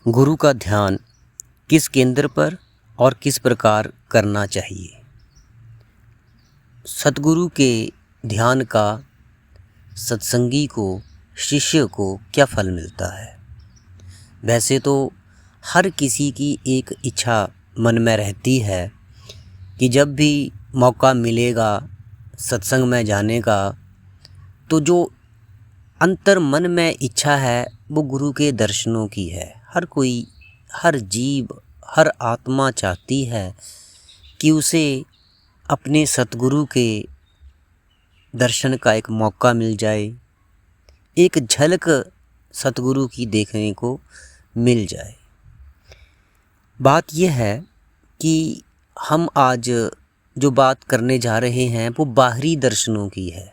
गुरु का ध्यान किस केंद्र पर और किस प्रकार करना चाहिए। सतगुरु के ध्यान का सत्संगी को, शिष्य को क्या फल मिलता है। वैसे तो हर किसी की एक इच्छा मन में रहती है कि जब भी मौका मिलेगा सत्संग में जाने का, तो जो अंतर मन में इच्छा है वो गुरु के दर्शनों की है। हर कोई, हर जीव, हर आत्मा चाहती है कि उसे अपने सतगुरु के दर्शन का एक मौका मिल जाए, एक झलक सतगुरु की देखने को मिल जाए। बात यह है कि हम आज जो बात करने जा रहे हैं वो बाहरी दर्शनों की है।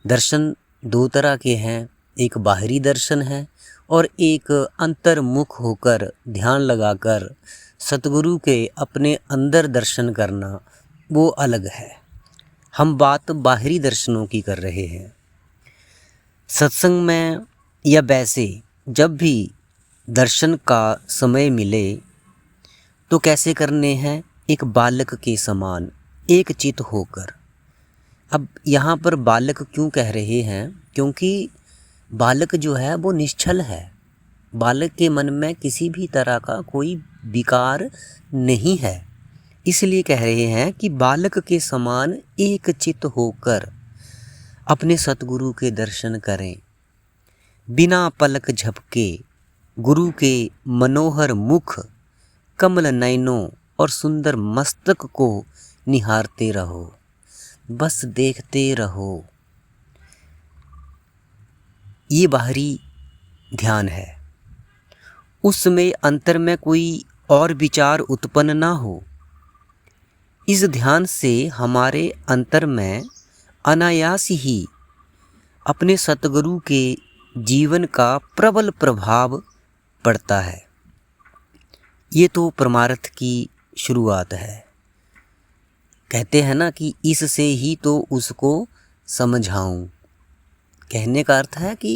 दर्शन दो तरह के हैं, एक बाहरी दर्शन है और एक अंतर्मुख होकर ध्यान लगाकर सतगुरु के अपने अंदर दर्शन करना, वो अलग है। हम बात बाहरी दर्शनों की कर रहे हैं। सत्संग में या वैसे जब भी दर्शन का समय मिले तो कैसे करने हैं, एक बालक के समान एक चित होकर। अब यहाँ पर बालक क्यों कह रहे हैं, क्योंकि बालक जो है वो निश्चल है। बालक के मन में किसी भी तरह का कोई विकार नहीं है, इसलिए कह रहे हैं कि बालक के समान एक चित होकर अपने सतगुरु के दर्शन करें। बिना पलक झपके गुरु के मनोहर मुख, कमल नयनों और सुंदर मस्तक को निहारते रहो, बस देखते रहो। ये बाहरी ध्यान है। उस समय अंतर में कोई और विचार उत्पन्न ना हो। इस ध्यान से हमारे अंतर में अनायास ही अपने सतगुरु के जीवन का प्रबल प्रभाव पड़ता है। ये तो परमार्थ की शुरुआत है। कहते हैं ना कि इससे ही तो उसको समझाऊं। कहने का अर्थ है कि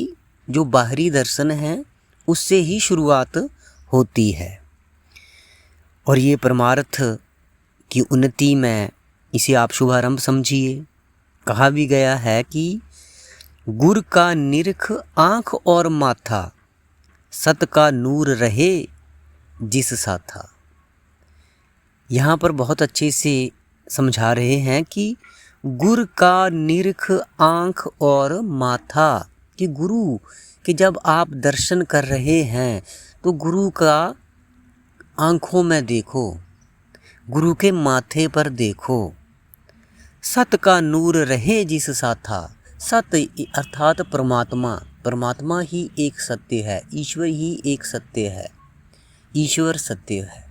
जो बाहरी दर्शन है उससे ही शुरुआत होती है। और ये परमार्थ की उन्नति में इसे आप शुभारंभ समझिए। कहा भी गया है कि गुर का निरख आँख और माथा, सत का नूर रहे जिस साथा। यहाँ पर बहुत अच्छे से समझा रहे हैं कि गुर का निरख आँख और माथा, कि गुरु कि जब आप दर्शन कर रहे हैं तो गुरु का आँखों में देखो, गुरु के माथे पर देखो। सत का नूर रहे जिस साथा। सत अर्थात परमात्मा, परमात्मा ही एक सत्य है, ईश्वर ही एक सत्य है, ईश्वर सत्य है।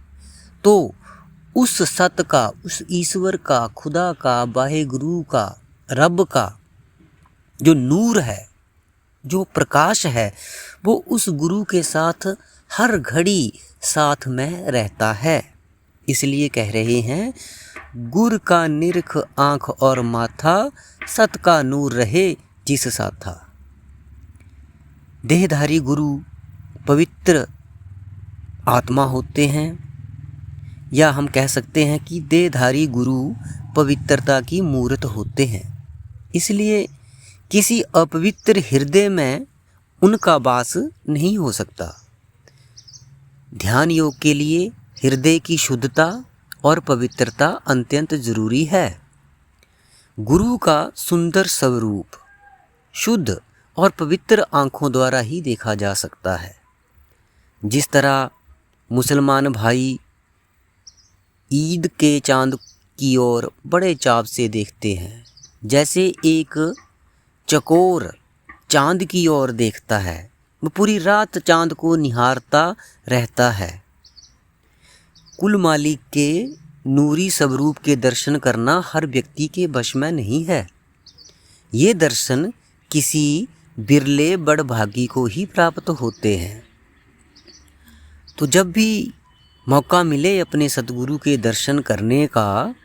तो उस सत का, उस ईश्वर का, खुदा का, वाहेगुरु का, रब का जो नूर है, जो प्रकाश है, वो उस गुरु के साथ हर घड़ी साथ में रहता है। इसलिए कह रहे हैं गुर का निरख आँख और माथा, सत का नूर रहे जिस साथा। देहधारी गुरु पवित्र आत्मा होते हैं, या हम कह सकते हैं कि देहधारी गुरु पवित्रता की मूर्त होते हैं। इसलिए किसी अपवित्र हृदय में उनका वास नहीं हो सकता। ध्यान योग के लिए हृदय की शुद्धता और पवित्रता अत्यंत जरूरी है। गुरु का सुंदर स्वरूप शुद्ध और पवित्र आँखों द्वारा ही देखा जा सकता है। जिस तरह मुसलमान भाई ईद के चांद की ओर बड़े चाव से देखते हैं, जैसे एक चकोर चांद की ओर देखता है, वो पूरी रात चांद को निहारता रहता है। कुल मालिक के नूरी स्वरूप के दर्शन करना हर व्यक्ति के वश में नहीं है। ये दर्शन किसी बिरले बड़भागी को ही प्राप्त होते हैं। तो जब भी मौका मिले अपने सतगुरु के दर्शन करने का,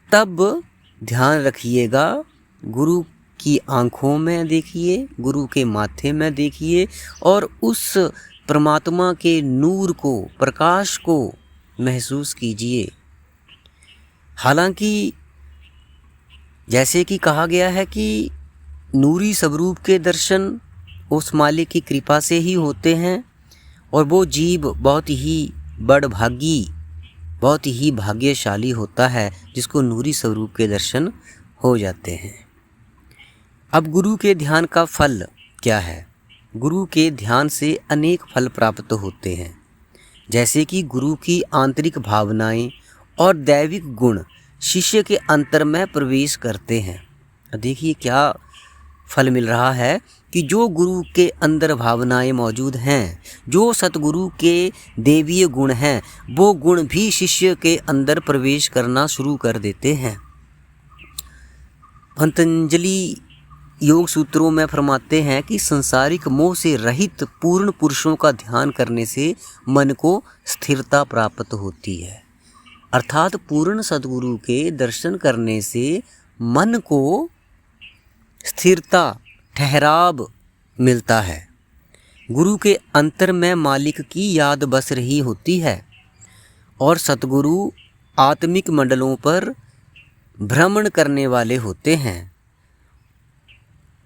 तब ध्यान रखिएगा गुरु की आँखों में देखिए, गुरु के माथे में देखिए और उस परमात्मा के नूर को, प्रकाश को महसूस कीजिए। हालांकि जैसे कि कहा गया है कि नूरी स्वरूप के दर्शन उस मालिक की कृपा से ही होते हैं और वो जीव बहुत ही बड़भागी, बहुत ही भाग्यशाली होता है जिसको नूरी स्वरूप के दर्शन हो जाते हैं। अब गुरु के ध्यान का फल क्या है? गुरु के ध्यान से अनेक फल प्राप्त होते हैं, जैसे कि गुरु की आंतरिक भावनाएं और दैविक गुण शिष्य के अंतर में प्रवेश करते हैं। देखिए क्या फल मिल रहा है कि जो गुरु के अंदर भावनाएं मौजूद हैं, जो सतगुरु के देवीय गुण हैं, वो गुण भी शिष्य के अंदर प्रवेश करना शुरू कर देते हैं। पतंजलि योग सूत्रों में फरमाते हैं कि संसारिक मोह से रहित पूर्ण पुरुषों का ध्यान करने से मन को स्थिरता प्राप्त होती है। अर्थात पूर्ण सद्गुरु के दर्शन करने से मन को स्थिरता, ठहराव मिलता है। गुरु के अंतर में मालिक की याद बस रही होती है और सतगुरु आत्मिक मंडलों पर भ्रमण करने वाले होते हैं।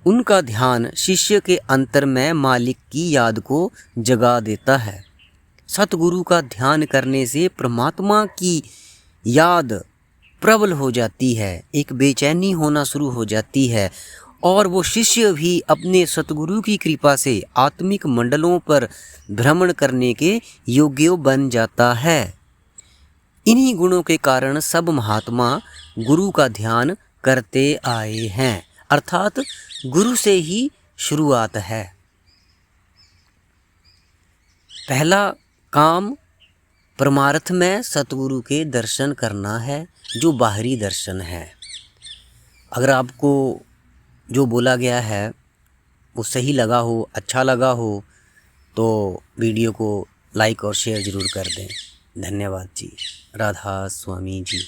उनका ध्यान शिष्य के अंतर में मालिक की याद को जगा देता है। सतगुरु का ध्यान करने से परमात्मा की याद प्रबल हो जाती है, एक बेचैनी होना शुरू हो जाती है और वो शिष्य भी अपने सतगुरु की कृपा से आत्मिक मंडलों पर भ्रमण करने के योग्य बन जाता है। इन्हीं गुणों के कारण सब महात्मा गुरु का ध्यान करते आए हैं, अर्थात गुरु से ही शुरुआत है। पहला काम परमार्थ में सतगुरु के दर्शन करना है, जो बाहरी दर्शन है। अगर आपको जो बोला गया है वो सही लगा हो, अच्छा लगा हो, तो वीडियो को लाइक और शेयर ज़रूर कर दें। धन्यवाद जी। राधा स्वामी जी।